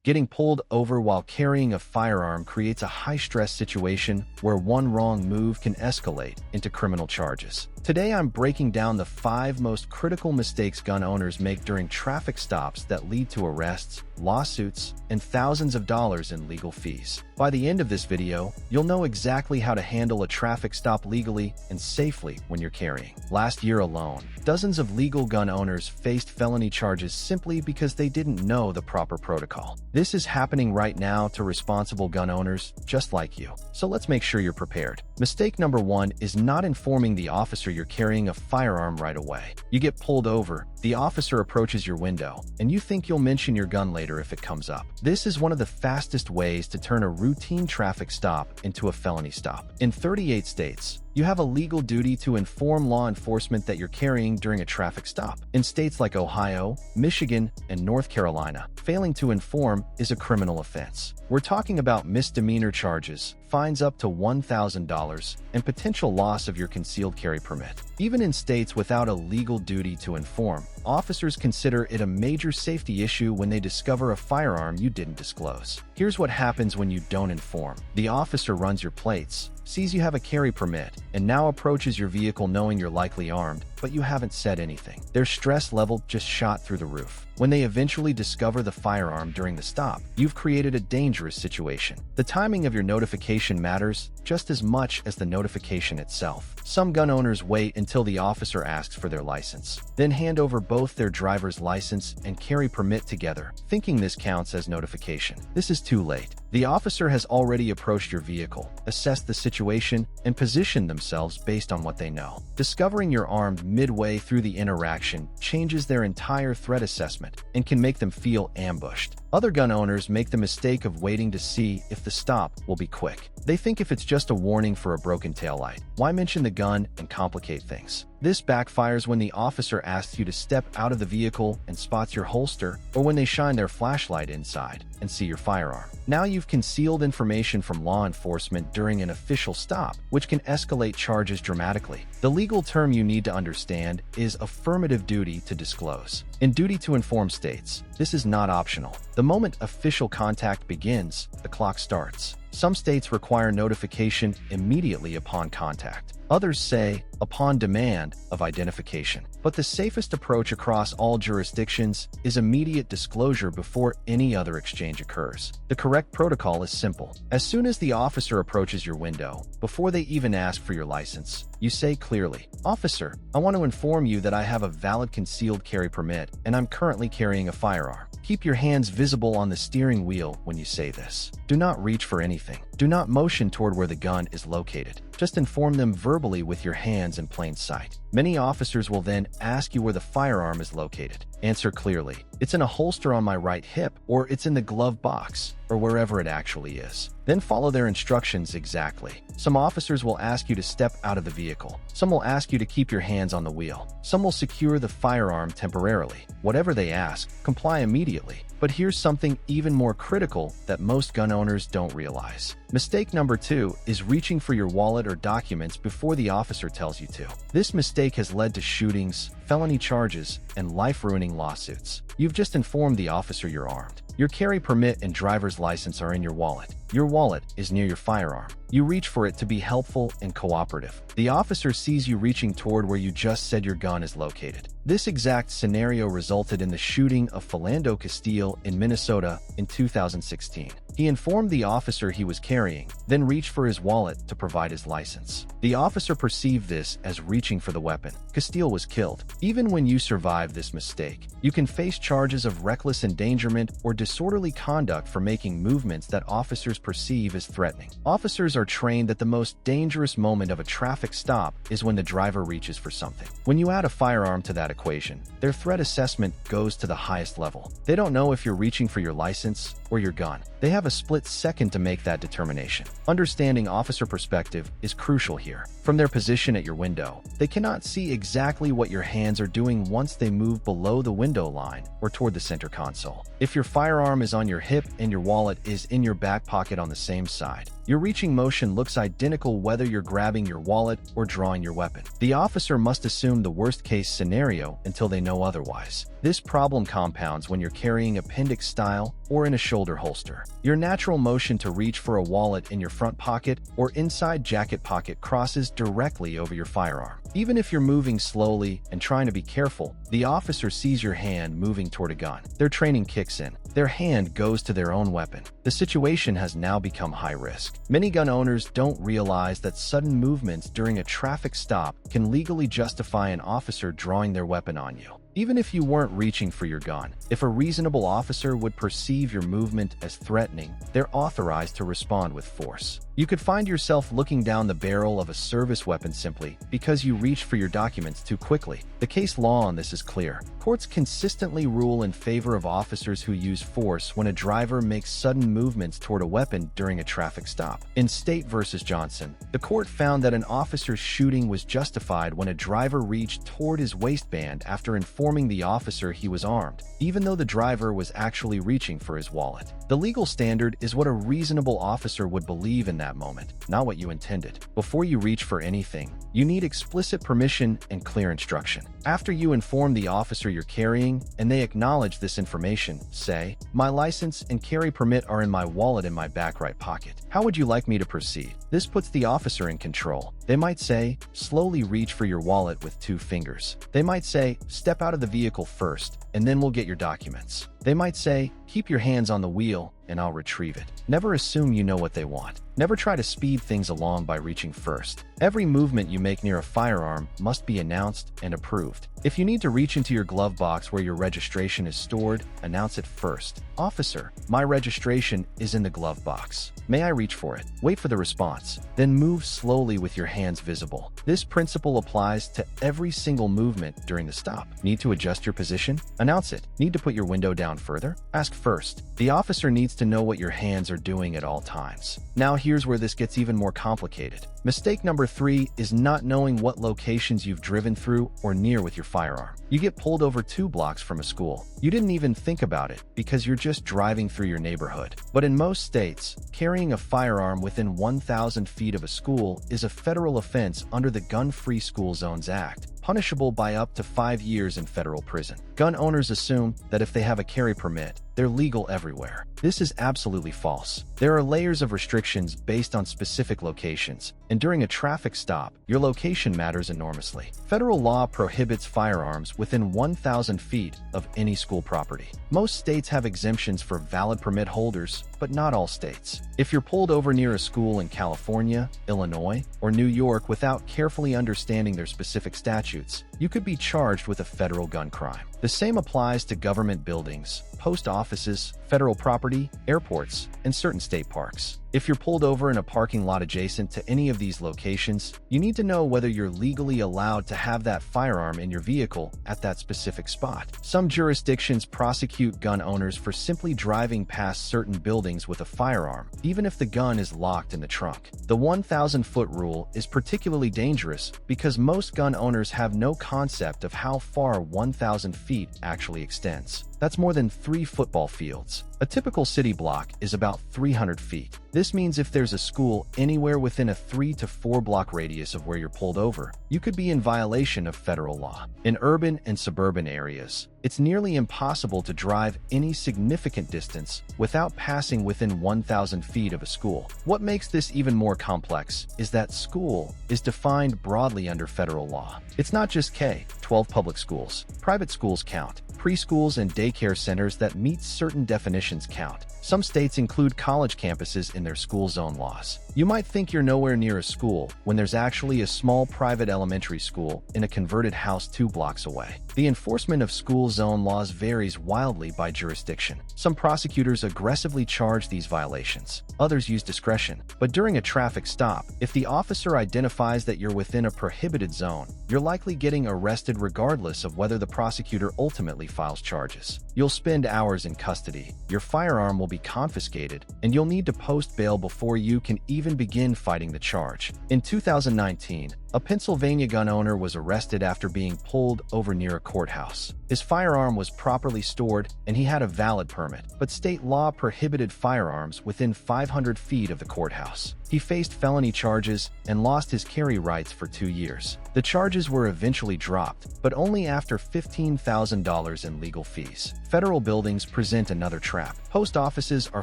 Getting pulled over while carrying a firearm creates a high-stress situation where one wrong move can escalate into criminal charges. Today, I'm breaking down the 5 most critical mistakes gun owners make during traffic stops that lead to arrests, lawsuits, and thousands of dollars in legal fees. By the end of this video, you'll know exactly how to handle a traffic stop legally and safely when you're carrying. Last year alone, dozens of legal gun owners faced felony charges simply because they didn't know the proper protocol. This is happening right now to responsible gun owners just like you. So let's make sure you're prepared. Mistake number 1 is not informing the officer you're carrying a firearm right away. You get pulled over, the officer approaches your window, and you think you'll mention your gun later if it comes up. This is one of the fastest ways to turn a routine traffic stop into a felony stop. In 38 states, you have a legal duty to inform law enforcement that you're carrying during a traffic stop. In states like Ohio, Michigan, and North Carolina, failing to inform is a criminal offense. We're talking about misdemeanor charges, fines up to $1,000, and potential loss of your concealed carry permit. Even in states without a legal duty to inform, officers consider it a major safety issue when they discover a firearm you didn't disclose. Here's what happens when you don't inform. The officer runs your plates, sees you have a carry permit, and now approaches your vehicle knowing you're likely armed, but you haven't said anything. Their stress level just shot through the roof. When they eventually discover the firearm during the stop, you've created a dangerous situation. The timing of your notification matters just as much as the notification itself. Some gun owners wait until the officer asks for their license, then hand over both their driver's license and carry permit together, thinking this counts as notification. This is too late. The officer has already approached your vehicle, assessed the situation, and positioned themselves based on what they know. Discovering you're armed midway through the interaction changes their entire threat assessment and can make them feel ambushed. Other gun owners make the mistake of waiting to see if the stop will be quick. They think if it's just a warning for a broken taillight, why mention the gun and complicate things? This backfires when the officer asks you to step out of the vehicle and spots your holster, or when they shine their flashlight inside and see your firearm. Now you've concealed information from law enforcement during an official stop, which can escalate charges dramatically. The legal term you need to understand is affirmative duty to disclose. In duty to inform states, this is not optional. The moment official contact begins, the clock starts. Some states require notification immediately upon contact. Others say, upon demand of identification. But the safest approach across all jurisdictions is immediate disclosure before any other exchange occurs. The correct protocol is simple. As soon as the officer approaches your window, before they even ask for your license, you say clearly, "Officer, I want to inform you that I have a valid concealed carry permit and I'm currently carrying a firearm." Keep your hands visible on the steering wheel when you say this. Do not reach for anything. Do not motion toward where the gun is located. Just inform them verbally with your hands in plain sight. Many officers will then ask you where the firearm is located. Answer clearly, "It's in a holster on my right hip," or "It's in the glove box," or wherever it actually is. Then follow their instructions exactly. Some officers will ask you to step out of the vehicle. Some will ask you to keep your hands on the wheel. Some will secure the firearm temporarily. Whatever they ask, comply immediately. But here's something even more critical that most gun owners don't realize. Mistake number 2 is reaching for your wallet or documents before the officer tells you to. This mistake has led to shootings, felony charges, and life-ruining lawsuits. You've just informed the officer you're armed. Your carry permit and driver's license are in your wallet. Your wallet is near your firearm. You reach for it to be helpful and cooperative. The officer sees you reaching toward where you just said your gun is located. This exact scenario resulted in the shooting of Philando Castile in Minnesota in 2016. He informed the officer he was carrying, then reached for his wallet to provide his license. The officer perceived this as reaching for the weapon. Castile was killed. Even when you survive this mistake, you can face charges of reckless endangerment or disorderly conduct for making movements that officers perceive as threatening. Officers are trained that the most dangerous moment of a traffic stop is when the driver reaches for something. When you add a firearm to that equation, their threat assessment goes to the highest level. They don't know if you're reaching for your license or your gun. They have a split second to make that determination. Understanding officer perspective is crucial here. From their position at your window, they cannot see exactly what your hands are doing once they move below the window line or toward the center console. If your firearm is on your hip and your wallet is in your back pocket on the same side, Your reaching motion looks identical whether you're grabbing your wallet or drawing your weapon. The officer must assume the worst-case scenario until they know otherwise. This problem compounds when you're carrying appendix style or in a shoulder holster. Your natural motion to reach for a wallet in your front pocket or inside jacket pocket crosses directly over your firearm. Even if you're moving slowly and trying to be careful, the officer sees your hand moving toward a gun. Their training kicks in. Their hand goes to their own weapon. The situation has now become high risk. Many gun owners don't realize that sudden movements during a traffic stop can legally justify an officer drawing their weapon on you. Even if you weren't reaching for your gun, if a reasonable officer would perceive your movement as threatening, they're authorized to respond with force. You could find yourself looking down the barrel of a service weapon simply because you reached for your documents too quickly. The case law on this is clear. Courts consistently rule in favor of officers who use force when a driver makes sudden movements toward a weapon during a traffic stop. In State v. Johnson, the court found that an officer's shooting was justified when a driver reached toward his waistband after informing the officer he was armed, even though the driver was actually reaching for his wallet. The legal standard is what a reasonable officer would believe in that moment, not what you intended. Before you reach for anything, you need explicit permission and clear instruction. After you inform the officer you're carrying and they acknowledge this information, say, "My license and carry permit are in my wallet in my back right pocket. How would you like me to proceed?" This puts the officer in control. They might say, "Slowly reach for your wallet with 2 fingers." They might say, "Step out of the vehicle first, and then we'll get your documents." They might say, "Keep your hands on the wheel, and I'll retrieve it." Never assume you know what they want. Never try to speed things along by reaching first. Every movement you make near a firearm must be announced and approved. If you need to reach into your glove box where your registration is stored, announce it first. "Officer, my registration is in the glove box. May I reach for it?" Wait for the response. Then move slowly with your hands visible. This principle applies to every single movement during the stop. Need to adjust your position? Announce it. Need to put your window down further? Ask first. The officer needs to know what your hands are doing at all times. Now here's where this gets even more complicated. Mistake number 3 is not knowing what locations you've driven through or near with your firearm. You get pulled over 2 blocks from a school. You didn't even think about it because you're just driving through your neighborhood. But in most states, carrying a firearm within 1,000 feet of a school is a federal offense under the Gun-Free School Zones Act, punishable by up to 5 years in federal prison. Gun owners assume that if they have a carry permit, they're legal everywhere. This is absolutely false. There are layers of restrictions based on specific locations, and during a traffic stop, your location matters enormously. Federal law prohibits firearms within 1,000 feet of any school property. Most states have exemptions for valid permit holders, but not all states. If you're pulled over near a school in California, Illinois, or New York without carefully understanding their specific statutes, you could be charged with a federal gun crime. The same applies to government buildings, post offices, federal property, airports, and certain state parks. If you're pulled over in a parking lot adjacent to any of these locations, you need to know whether you're legally allowed to have that firearm in your vehicle at that specific spot. Some jurisdictions prosecute gun owners for simply driving past certain buildings with a firearm, even if the gun is locked in the trunk. The 1,000-foot rule is particularly dangerous because most gun owners have no concept of how far 1,000 feet actually extends. That's more than 3 football fields. A typical city block is about 300 feet. This means if there's a school anywhere within a 3 to 4 block radius of where you're pulled over, you could be in violation of federal law. In urban and suburban areas, it's nearly impossible to drive any significant distance without passing within 1,000 feet of a school. What makes this even more complex is that school is defined broadly under federal law. It's not just K-12 public schools. Private schools count. Preschools and daycare centers that meet certain definitions count. Some states include college campuses in their school zone laws. You might think you're nowhere near a school when there's actually a small private elementary school in a converted house 2 blocks away. The enforcement of school zone laws varies wildly by jurisdiction. Some prosecutors aggressively charge these violations. Others use discretion. But during a traffic stop, if the officer identifies that you're within a prohibited zone, you're likely getting arrested regardless of whether the prosecutor ultimately files charges. You'll spend hours in custody, your firearm will be confiscated, and you'll need to post bail before you can even begin fighting the charge. In 2019, A Pennsylvania gun owner was arrested after being pulled over near a courthouse. His firearm was properly stored and he had a valid permit, but state law prohibited firearms within 500 feet of the courthouse. He faced felony charges and lost his carry rights for 2 years. The charges were eventually dropped, but only after $15,000 in legal fees. Federal buildings present another trap. Post offices are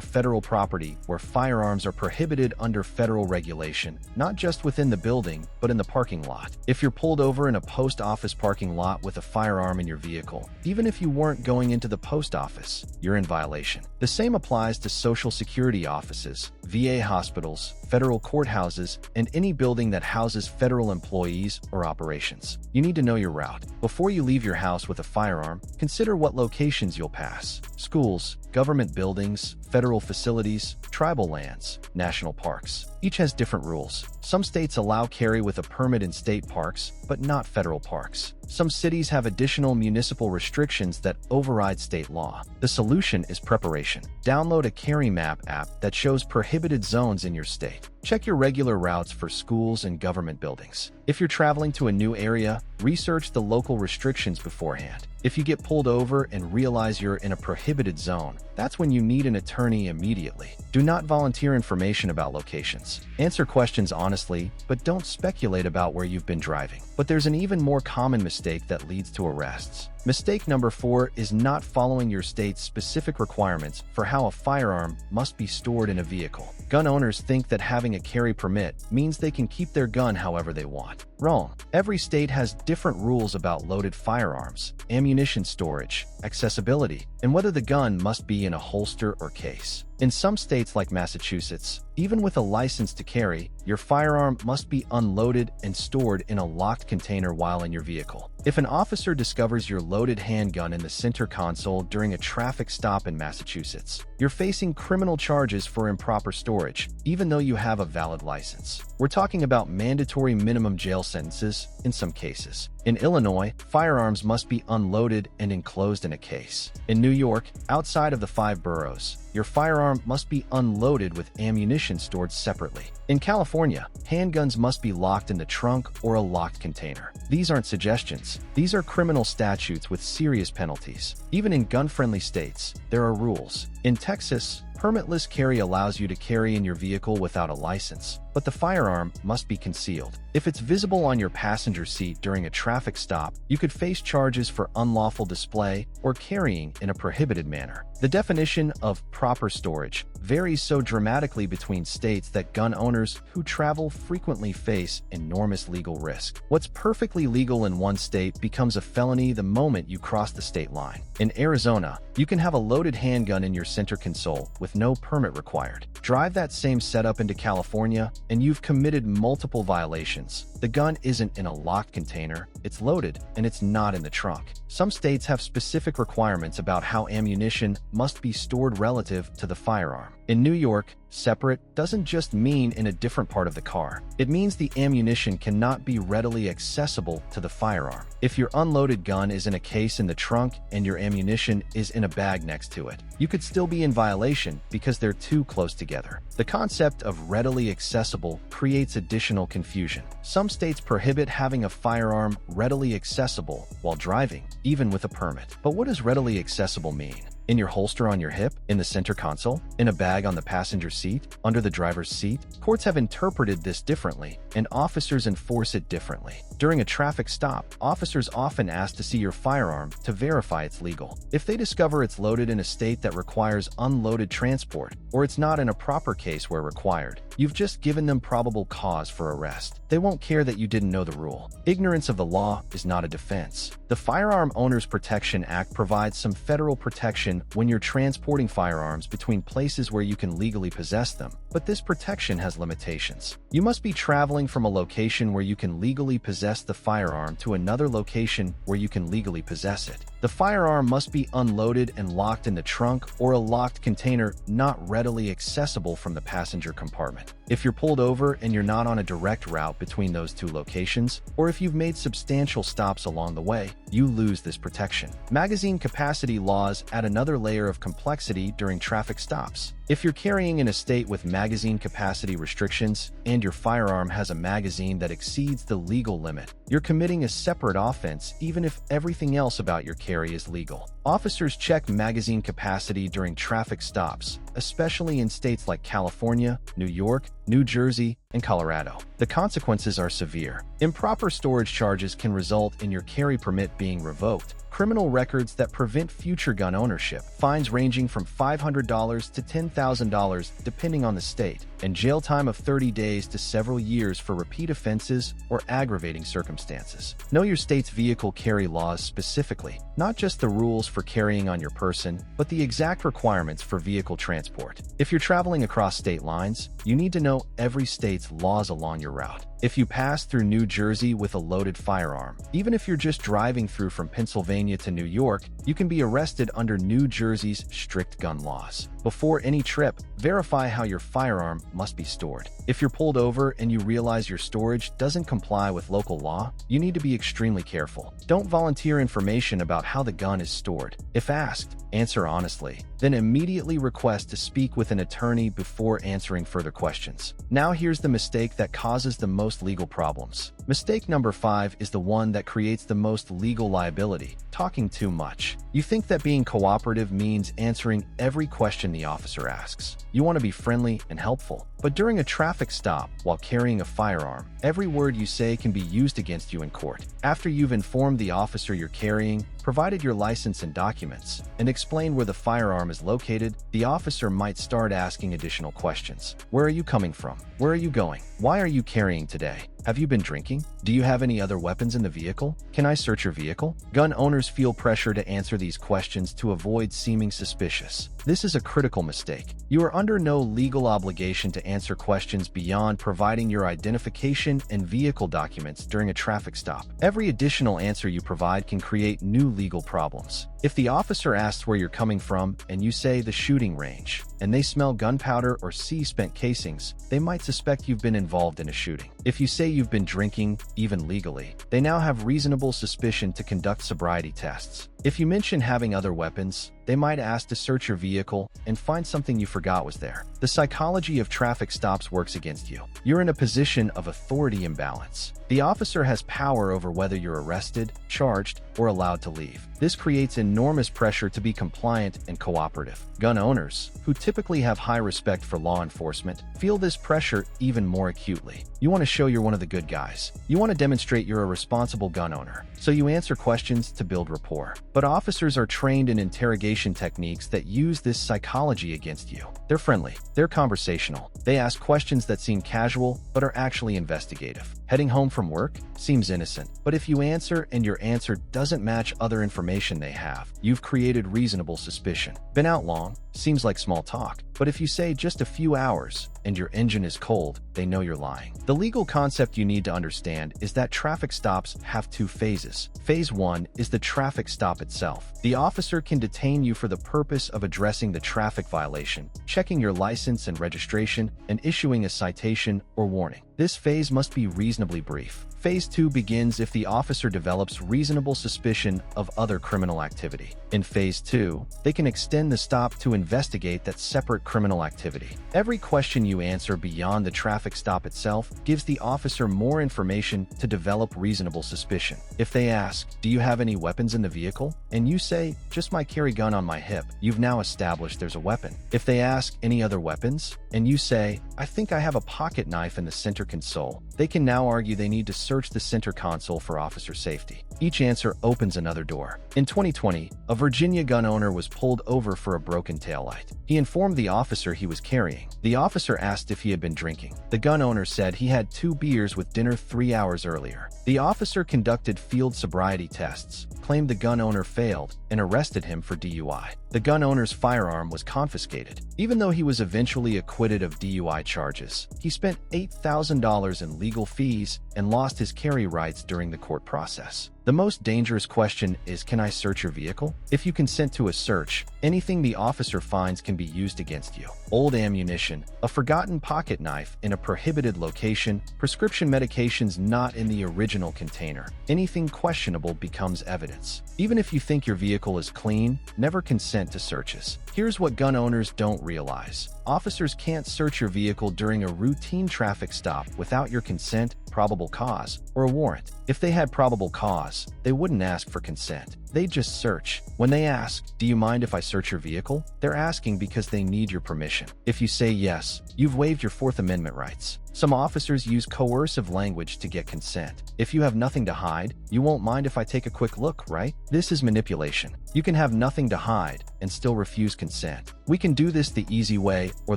federal property where firearms are prohibited under federal regulation, not just within the building, but in the parking lot. If you're pulled over in a post office parking lot with a firearm in your vehicle, even if you weren't going into the post office, you're in violation. The same applies to Social Security offices, VA hospitals, federal courthouses, and any building that houses federal employees or operations. You need to know your route. Before you leave your house with a firearm, consider what locations you'll pass. Schools, government buildings, federal facilities, tribal lands, national parks. Each has different rules. Some states allow carry with a permit in state parks, but not federal parks. Some cities have additional municipal restrictions that override state law. The solution is preparation. Download a Carry Map app that shows prohibited zones in your state. Check your regular routes for schools and government buildings. If you're traveling to a new area, research the local restrictions beforehand. If you get pulled over and realize you're in a prohibited zone, that's when you need an attorney immediately. Do not volunteer information about locations. Answer questions honestly, but don't speculate about where you've been driving. But there's an even more common mistake that leads to arrests. Mistake number 4 is not following your state's specific requirements for how a firearm must be stored in a vehicle. Gun owners think that having a carry permit means they can keep their gun however they want. Wrong. Every state has different rules about loaded firearms, ammunition storage, accessibility, and whether the gun must be in a holster or case. In some states like Massachusetts, even with a license to carry, your firearm must be unloaded and stored in a locked container while in your vehicle. If an officer discovers your loaded handgun in the center console during a traffic stop in Massachusetts, you're facing criminal charges for improper storage, even though you have a valid license. We're talking about mandatory minimum jail sentences in some cases. In Illinois, firearms must be unloaded and enclosed in a case. In New York, outside of the 5 boroughs, your firearm must be unloaded with ammunition stored separately. In California, handguns must be locked in the trunk or a locked container. These aren't suggestions. These are criminal statutes with serious penalties. Even in gun-friendly states, there are rules. In Texas, permitless carry allows you to carry in your vehicle without a license, but the firearm must be concealed. If it's visible on your passenger seat during a traffic stop, you could face charges for unlawful display or carrying in a prohibited manner. The definition of proper storage varies so dramatically between states that gun owners who travel frequently face enormous legal risk. What's perfectly legal in one state becomes a felony the moment you cross the state line. In Arizona, you can have a loaded handgun in your center console with no permit required. Drive that same setup into California, and you've committed multiple violations. The gun isn't in a locked container, it's loaded, and it's not in the trunk. Some states have specific requirements about how ammunition must be stored relative to the firearm. In New York, separate doesn't just mean in a different part of the car. It means the ammunition cannot be readily accessible to the firearm. If your unloaded gun is in a case in the trunk and your ammunition is in a bag next to it, you could still be in violation because they're too close together. The concept of readily accessible creates additional confusion. Some states prohibit having a firearm readily accessible while driving, even with a permit. But what does readily accessible mean? In your holster on your hip? In the center console? In a bag on the passenger seat? Under the driver's seat? Courts have interpreted this differently, and officers enforce it differently. During a traffic stop, officers often ask to see your firearm to verify it's legal. If they discover it's loaded in a state that requires unloaded transport, or it's not in a proper case where required, you've just given them probable cause for arrest. They won't care that you didn't know the rule. Ignorance of the law is not a defense. The Firearm Owners Protection Act provides some federal protection when you're transporting firearms between places where you can legally possess them, but this protection has limitations. You must be traveling from a location where you can legally possess the firearm to another location where you can legally possess it. The firearm must be unloaded and locked in the trunk or a locked container not readily accessible from the passenger compartment. If you're pulled over and you're not on a direct route between those two locations, or if you've made substantial stops along the way, you lose this protection. Magazine capacity laws add another layer of complexity during traffic stops. If you're carrying in a state with magazine capacity restrictions and your firearm has a magazine that exceeds the legal limit, you're committing a separate offense even if everything else about your carry is legal. Officers check magazine capacity during traffic stops, especially in states like California, New York, New Jersey, and Colorado. The consequences are severe. Improper storage charges can result in your carry permit being revoked, criminal records that prevent future gun ownership, fines ranging from $500 to $10,000 depending on the state, and jail time of 30 days to several years for repeat offenses or aggravating circumstances. Know your state's vehicle carry laws specifically, not just the rules for carrying on your person, but the exact requirements for vehicle transport. If you're traveling across state lines, you need to know every state's laws along your route. If you pass through New Jersey with a loaded firearm, even if you're just driving through from Pennsylvania to New York, you can be arrested under New Jersey's strict gun laws. Before any trip, verify how your firearm must be stored. If you're pulled over and you realize your storage doesn't comply with local law, you need to be extremely careful. Don't volunteer information about how the gun is stored. If asked, answer honestly. Then immediately request to speak with an attorney before answering further questions. Now here's the mistake that causes the most legal problems. Mistake number 5 is the one that creates the most legal liability: talking too much. You think that being cooperative means answering every question the officer asks. You want to be friendly and helpful. But during a traffic stop, while carrying a firearm, every word you say can be used against you in court. After you've informed the officer you're carrying, provided your license and documents, and explained where the firearm is located, the officer might start asking additional questions. Where are you coming from? Where are you going? Why are you carrying today? Have you been drinking? Do you have any other weapons in the vehicle? Can I search your vehicle? Gun owners feel pressure to answer these questions to avoid seeming suspicious. This is a critical mistake. You are under no legal obligation to answer questions beyond providing your identification and vehicle documents during a traffic stop. Every additional answer you provide can create new legal problems. If the officer asks where you're coming from and you say the shooting range, and they smell gunpowder or see spent casings, they might suspect you've been involved in a shooting. If you say you've been drinking, even legally, they now have reasonable suspicion to conduct sobriety tests. If you mention having other weapons, they might ask to search your vehicle and find something you forgot was there. The psychology of traffic stops works against you. You're in a position of authority imbalance. The officer has power over whether you're arrested, charged, or allowed to leave. This creates enormous pressure to be compliant and cooperative. Gun owners, who typically have high respect for law enforcement, feel this pressure even more acutely. You want to show you're one of the good guys. You want to demonstrate you're a responsible gun owner, so you answer questions to build rapport. But officers are trained in interrogation techniques that use this psychology against you. They're friendly, they're conversational, they ask questions that seem casual but are actually investigative. Heading home from work seems innocent, but if you answer and your answer doesn't match other information they have, you've created reasonable suspicion. Been out long? Seems like small talk. But if you say just a few hours and your engine is cold, they know you're lying. The legal concept you need to understand is that traffic stops have two phases. Phase 1 is the traffic stop itself. The officer can detain you for the purpose of addressing the traffic violation, checking your license and registration, and issuing a citation or warning. This phase must be reasonably brief. Phase 2 begins if the officer develops reasonable suspicion of other criminal activity. In Phase 2, they can extend the stop to investigate that separate criminal activity. Every question you answer beyond the traffic stop itself gives the officer more information to develop reasonable suspicion. If they ask, "Do you have any weapons in the vehicle?" and you say, "Just my carry gun on my hip," you've now established there's a weapon. If they ask, "Any other weapons?" and you say, "I think I have a pocket knife in the center console," they can now argue they need to search the center console for officer safety. Each answer opens another door. In 2020, a Virginia gun owner was pulled over for a broken taillight. He informed the officer he was carrying. The officer asked if he had been drinking. The gun owner said he had 2 beers with dinner 3 hours earlier. The officer conducted field sobriety tests, claimed the gun owner failed, and arrested him for DUI. The gun owner's firearm was confiscated. Even though he was eventually acquitted of DUI charges, he spent $8,000 in legal fees and lost his carry rights during the court process. The most dangerous question is, can I search your vehicle? If you consent to a search, anything the officer finds can be used against you. Old ammunition, a forgotten pocket knife in a prohibited location, prescription medications not in the original container. Anything questionable becomes evidence. Even if you think your vehicle is clean, never consent to searches. Here's what gun owners don't realize. Officers can't search your vehicle during a routine traffic stop without your consent, probable cause, or a warrant. If they had probable cause, they wouldn't ask for consent. They'd just search. When they ask, "Do you mind if I search your vehicle?" they're asking because they need your permission. If you say yes, you've waived your Fourth Amendment rights. Some officers use coercive language to get consent. If you have nothing to hide, you won't mind if I take a quick look, right? This is manipulation. You can have nothing to hide and still refuse consent. We can do this the easy way or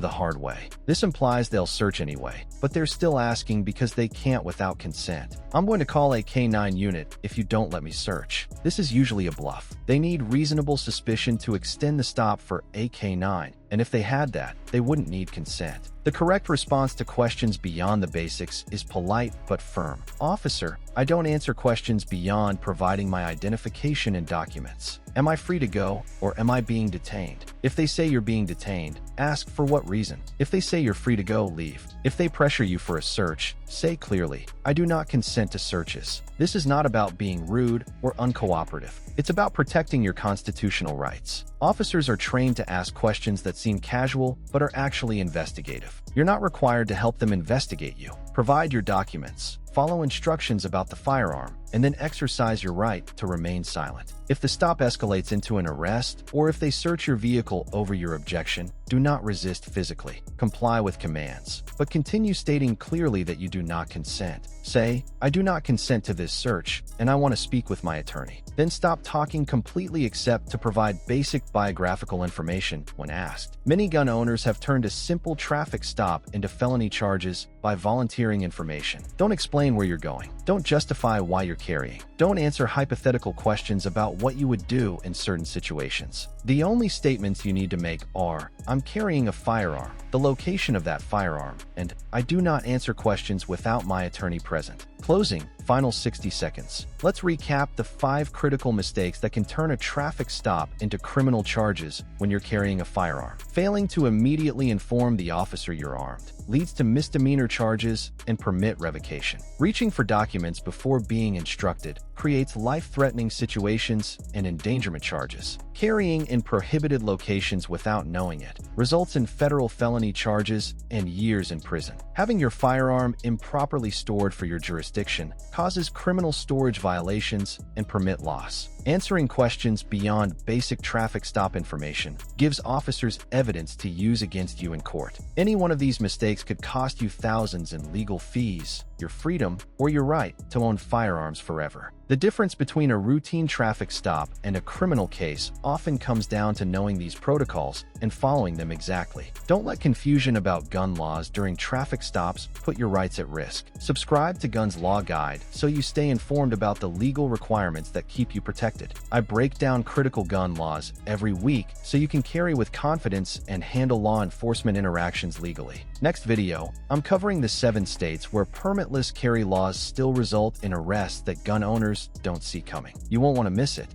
the hard way. This implies they'll search anyway, but they're still asking because they can't without consent. I'm going to call a K9 unit if you don't let me search. This is usually a bluff. They need reasonable suspicion to extend the stop for a K9, and if they had that, they wouldn't need consent. The correct response to questions beyond the basics is polite but firm. Officer, I don't answer questions beyond providing my identification and documents. Am I free to go, or am I being detained? If they say you're being detained, ask for what reason. If they say you're free to go, leave. If they pressure you for a search, say clearly, I do not consent to searches. This is not about being rude or uncooperative. It's about protecting your constitutional rights. Officers are trained to ask questions that seem casual but are actually investigative. You're not required to help them investigate you. Provide your documents, follow instructions about the firearm, and then exercise your right to remain silent. If the stop escalates into an arrest, or if they search your vehicle over your objection, do not resist physically. Comply with commands, but continue stating clearly that you do not consent. Say, I do not consent to this search, and I want to speak with my attorney. Then stop talking completely except to provide basic biographical information when asked. Many gun owners have turned a simple traffic stop into felony charges by volunteering information. Don't explain where you're going. Don't justify why you're carrying. Don't answer hypothetical questions about what you would do in certain situations. The only statements you need to make are, I'm carrying a firearm, the location of that firearm, and I do not answer questions without my attorney present. Closing, final 60 seconds. Let's recap the 5 critical mistakes that can turn a traffic stop into criminal charges when you're carrying a firearm. Failing to immediately inform the officer you're armed leads to misdemeanor charges and permit revocation. Reaching for documents before being instructed creates life-threatening situations and endangerment charges. Carrying in prohibited locations without knowing it results in federal felony charges and years in prison. Having your firearm improperly stored for your jurisdiction causes criminal storage violations and permit loss. Answering questions beyond basic traffic stop information gives officers evidence to use against you in court. Any one of these mistakes could cost you thousands in legal fees, your freedom, or your right to own firearms forever. The difference between a routine traffic stop and a criminal case often comes down to knowing these protocols and following them exactly. Don't let confusion about gun laws during traffic stops put your rights at risk. Subscribe to Guns Law Guide so you stay informed about the legal requirements that keep you protected. I break down critical gun laws every week so you can carry with confidence and handle law enforcement interactions legally. Next video, I'm covering the 7 states where permitless carry laws still result in arrests that gun owners don't see coming. You won't want to miss it.